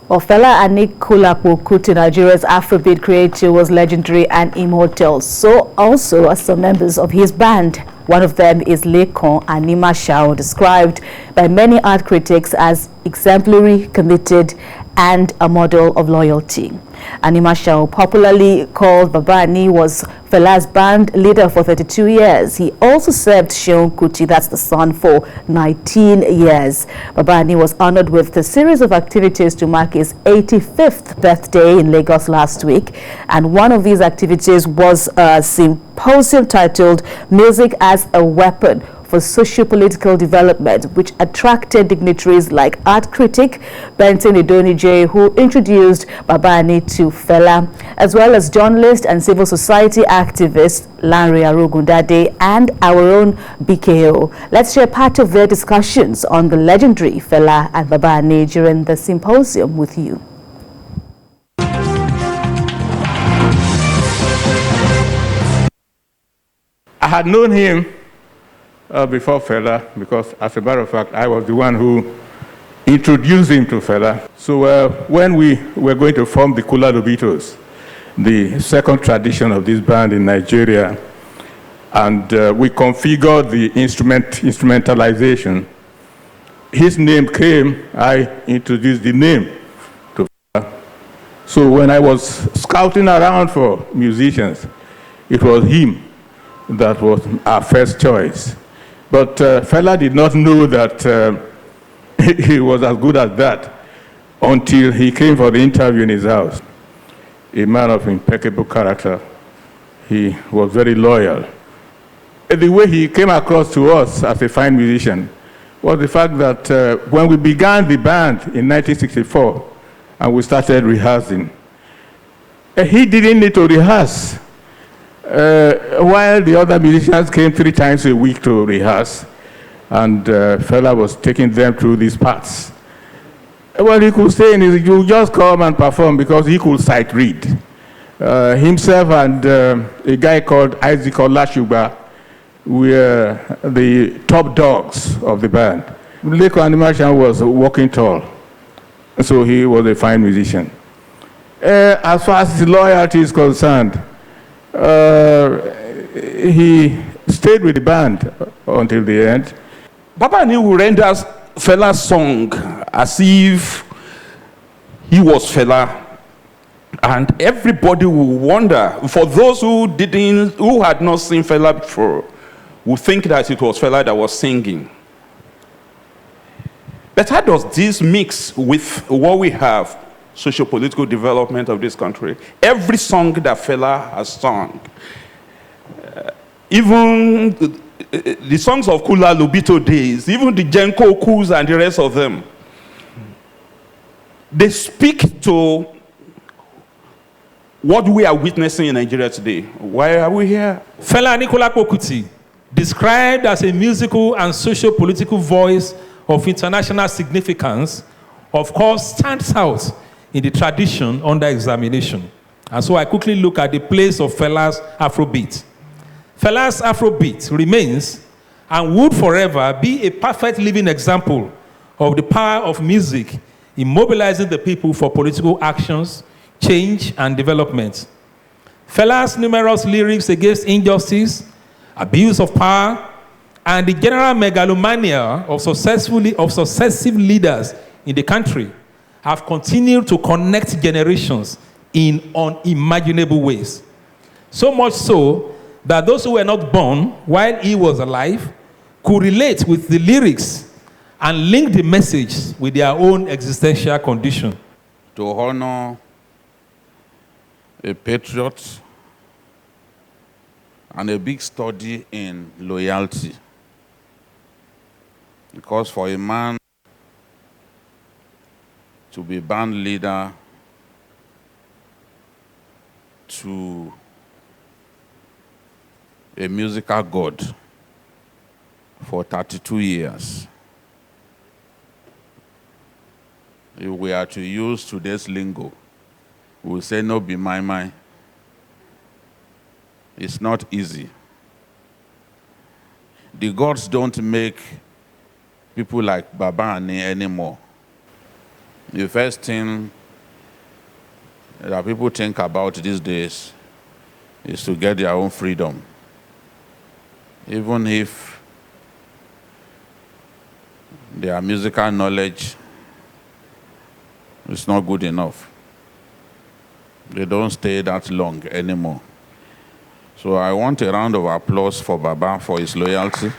Well, Fela Anikulapo Kuti, Nigeria's Afrobeat creator, was legendary and immortal. So also are some members of his band. One of them is Lekon Animashao, described by many art critics as exemplary, committed, and a model of loyalty. Animashao, popularly called Babani, was Fela's band leader for 32 years. He also served Seun Kuti, that's the son, for 19 years. Babani was honored with a series of activities to mark his 85th birthday in Lagos last week. And one of these activities was a symposium titled Music as a Weapon for Socio-Political Development, which attracted dignitaries like art critic Benson Idonije, who introduced Babani to Fela, as well as journalist and civil society activist Lanre Arogundade and our own BKO. Let's share part of their discussions on the legendary Fela and Babani during the symposium with you. I had known him before Fela, because as a matter of fact, I was the one who introduced him to Fela. So when we were going to form the Kula Lobitos, the second tradition of this band in Nigeria, and we configured the instrumentalization, his name came, I introduced the name to Fela. So when I was scouting around for musicians, it was him that was our first choice. But Fela did not know that he was as good as that until he came for the interview in his house. A man of impeccable character. He was very loyal. The way he came across to us as a fine musician was the fact that when we began the band in 1964 and we started rehearsing, he didn't need to rehearse. While the other musicians came 3 times a week to rehearse, and Fela was taking them through these parts. Well, he could say, you just come and perform, because he could sight read. Himself and a guy called Isaac Olashuba were the top dogs of the band. Leko Animation was walking tall, so he was a fine musician. As far as his loyalty is concerned, he stayed with the band until the end. Babani will render Fela's song as if he was Fela, and everybody will wonder. For those who had not seen Fela before, would think that it was Fela that was singing. But how does this mix with what we have? Socio-political development of this country. Every song that Fela has sung, even the songs of Kula Lobito days, even the Jenko Kus and the rest of them, they speak to what we are witnessing in Nigeria today. Why are we here? Fela Anikulapo Kuti, described as a musical and socio-political voice of international significance, of course, stands out in the tradition under examination. And so I quickly look at the place of Fela's Afrobeat. Fela's Afrobeat remains and would forever be a perfect living example of the power of music in mobilizing the people for political actions, change, and development. Fela's numerous lyrics against injustice, abuse of power, and the general megalomania of successive leaders in the country have continued to connect generations in unimaginable ways. So much so that those who were not born while he was alive could relate with the lyrics and link the message with their own existential condition. To honor a patriot and a big study in loyalty. Because for a man to be band leader to a musical god for 32 years, if we are to use today's lingo, we'll say no be my. It's not easy. The gods don't make people like Babani anymore. The first thing that people think about these days is to get their own freedom. Even if their musical knowledge is not good enough, they don't stay that long anymore. So I want a round of applause for Baba for his loyalty.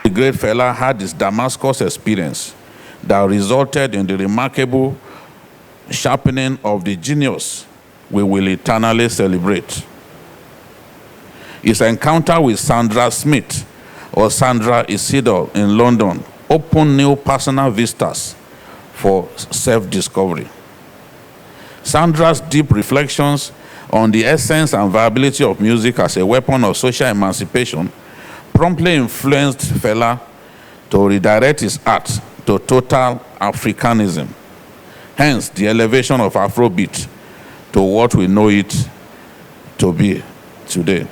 The great Fela had his Damascus experience that resulted in the remarkable sharpening of the genius we will eternally celebrate. His encounter with Sandra Smith, or Sandra Isidore in London, opened new personal vistas for self-discovery. Sandra's deep reflections on the essence and viability of music as a weapon of social emancipation promptly influenced Fela to redirect his art to total Africanism, hence the elevation of Afrobeat to what we know it to be today.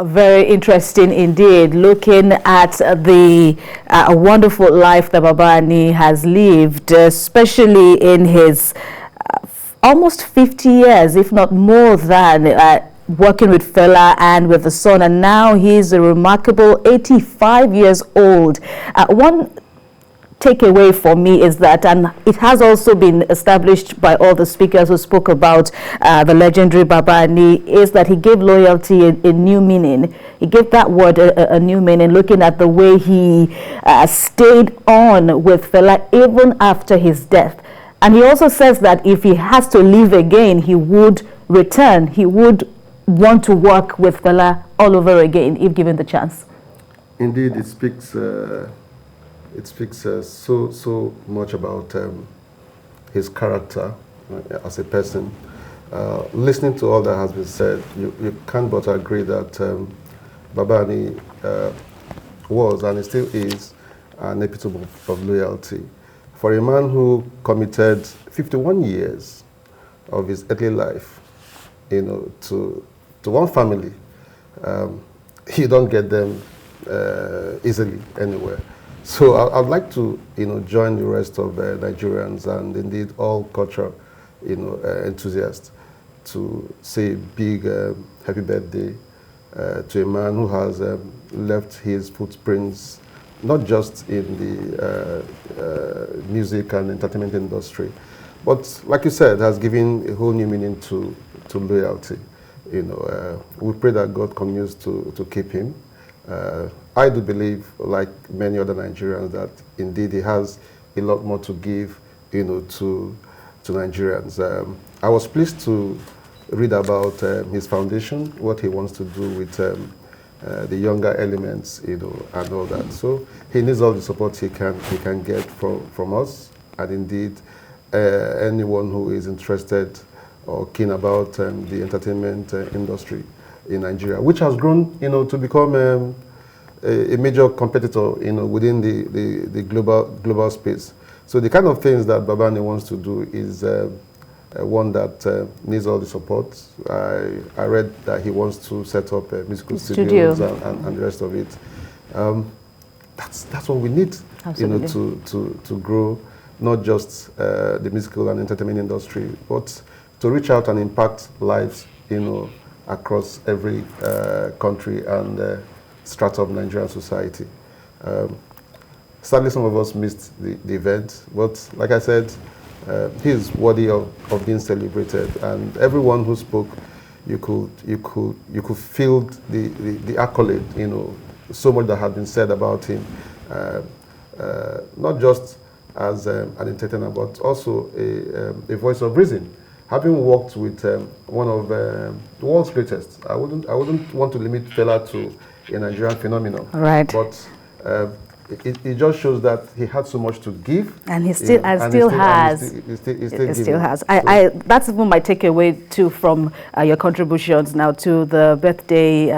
Very interesting indeed, looking at the wonderful life that Babani has lived, especially in his almost 50 years, if not more than, working with Fela and with the son, and now he's a remarkable 85 years old. One takeaway for me is that, and it has also been established by all the speakers who spoke about the legendary Babani, is that he gave loyalty a new meaning. He gave that word a new meaning, looking at the way he stayed on with Fela even after his death. And he also says that if he has to live again, he would return. He would want to work with Fela all over again if given the chance. Indeed, it speaks so much about his character as a person. Listening to all that has been said, you can't but agree that Babani was and still is an epitome of loyalty. For a man who committed 51 years of his earthly life, to one family, you don't get them easily anywhere. So I'd like to, join the rest of Nigerians and indeed all culture, enthusiasts to say a big happy birthday to a man who has left his footprints not just in the music and entertainment industry, but like you said, has given a whole new meaning to loyalty. We pray that God continues to keep him. I do believe, like many other Nigerians, that indeed he has a lot more to give, to Nigerians. I was pleased to read about his foundation, what he wants to do with the younger elements, and all that. So he needs all the support he can get from us, and indeed anyone who is interested or keen about the entertainment industry in Nigeria, which has grown, to become a major competitor, within the global space. So the kind of things that Babani wants to do is one that needs all the support. I read that he wants to set up musical studios and the rest of it. That's what we need, to grow not just the musical and entertainment industry, but to reach out and impact lives, across every country and strata of Nigerian society. Sadly, some of us missed the event, but like I said, he is worthy of being celebrated, and everyone who spoke, you could feel the accolade, so much that had been said about him, not just as an entertainer, but also a voice of reason. Having worked with one of the world's greatest, I wouldn't want to limit Fela to a Nigerian phenomenon. Right. But it just shows that he had so much to give, and he still has. That's even my takeaway too from your contributions now to the birthday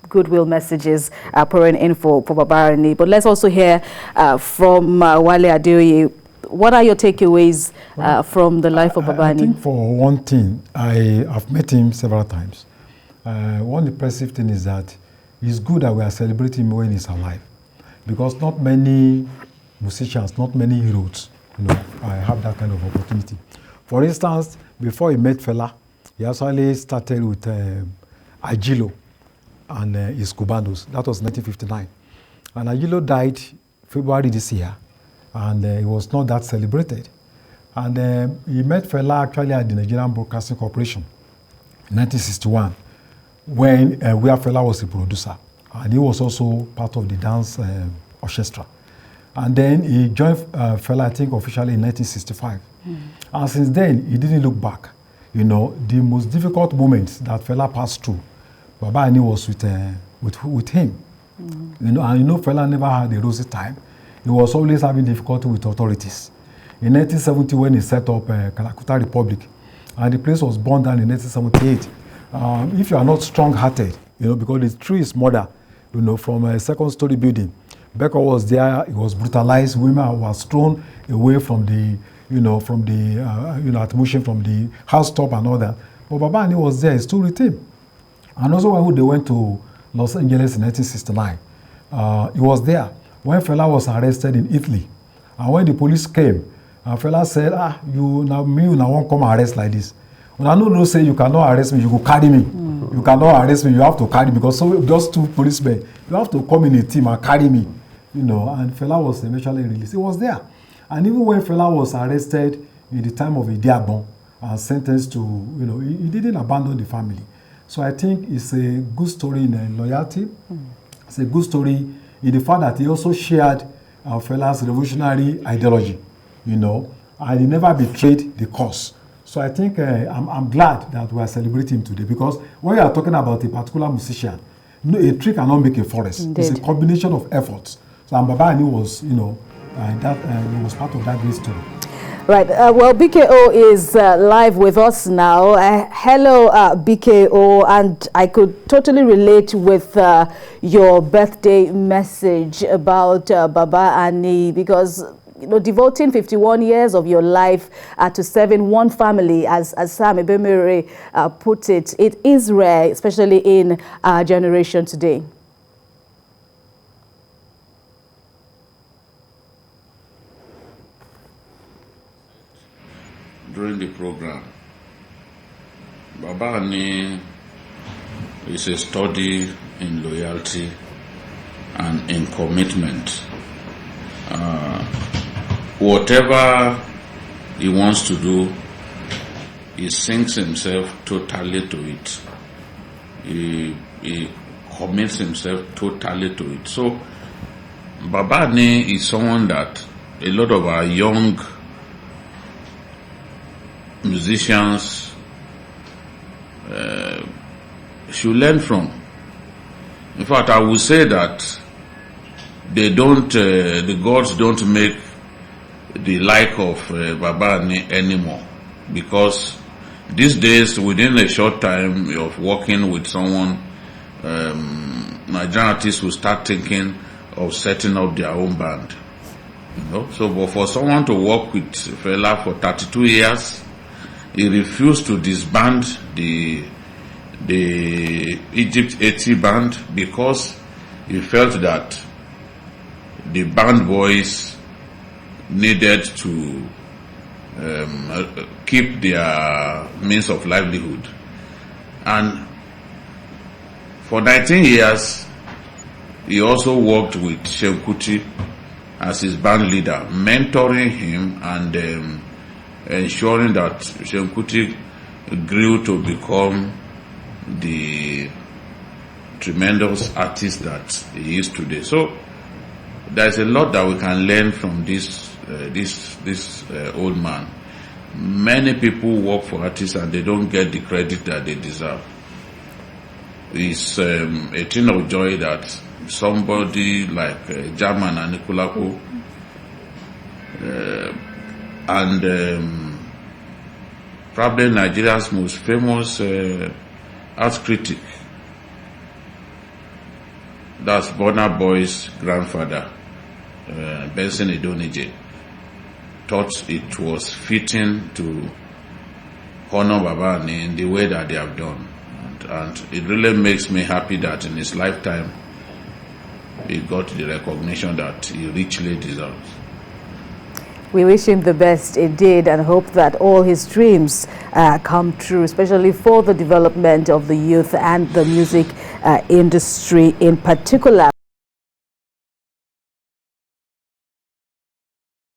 goodwill messages pouring in for Baba Ani. But let's also hear from Wale Adeoye. What are your takeaways from the life of Baba Ani? I think for one thing, I have met him several times. One impressive thing is that it's good that we are celebrating him when he's alive, because not many musicians, not many heroes, I have that kind of opportunity. For instance, before he met Fela, he actually started with Agilo and his Cubanos. That was 1959. And Agilo died February this year, and he was not that celebrated. And he met Fela actually at the Nigerian Broadcasting Corporation in 1961, when where Fela was a producer. And he was also part of the dance orchestra. And then he joined Fela, I think, officially in 1965. And since then, he didn't look back. The most difficult moments that Fela passed through, Baba Ani was with him. And Fela never had a rosy time. He was always having difficulty with authorities. In 1970, when he set up Kalakuta Republic, and the place was burned down in 1978, if you are not strong-hearted, because the tree is murder, from a second-story building, Becker was there. He was brutalized. Women were thrown away from the, attribution from the housetop and all that. But Baba Ani was there. He stood with him. And also when they went to Los Angeles in 1969, he was there when Fela was arrested in Italy. And when the police came, Fela said, you won't come arrest like this. When I know say you cannot arrest me, you go carry me. You cannot arrest me, you have to carry me, because just two policemen, you have to come in a team and carry me. And Fela was eventually released. He was there. And even when Fela was arrested in the time of Idiagbon and sentenced to, he didn't abandon the family. So I think it's a good story in loyalty. It's a good story in the fact that he also shared Fela's revolutionary ideology, and he never betrayed the cause. So I think I'm glad that we are celebrating him today, because when you are talking about a particular musician, a tree cannot make a forest. Indeed. It's a combination of efforts. So Baba Ani was, was part of that great story. Right. Well, BKO is live with us now. Hello, BKO, and I could totally relate with your birthday message about Baba Ani, because devoting 51 years of your life to serving one family, as Sam Ebemere put it, it is rare, especially in our generation today. During the program, Baba Ani is a study in loyalty and in commitment. Whatever he wants to do, he sinks himself totally to it. He commits himself totally to it. So Baba Ani is someone that a lot of our young musicians should learn from. In fact, I would say that the gods don't make the like of Baba Ani anymore, because these days, within a short time of working with someone, Nigerian artists will start thinking of setting up their own band. So, but for someone to work with Fela for 32 years, he refused to disband the Egypt 80 band, because he felt that the band boys needed to keep their means of livelihood. And for 19 years, he also worked with Seun Kuti as his band leader, mentoring him and ensuring that Seun Kuti grew to become the tremendous artist that he is today. So there's a lot that we can learn from this old man. Many people work for artists and they don't get the credit that they deserve. It's a thing of joy that somebody like German and Nikolaku and probably Nigeria's most famous art critic that's Burna Boy's grandfather, Benson Idonije, thought it was fitting to honor Baba in the way that they have done. And it really makes me happy that in his lifetime, he got the recognition that he richly deserves. We wish him the best indeed and hope that all his dreams come true, especially for the development of the youth and the music industry in particular.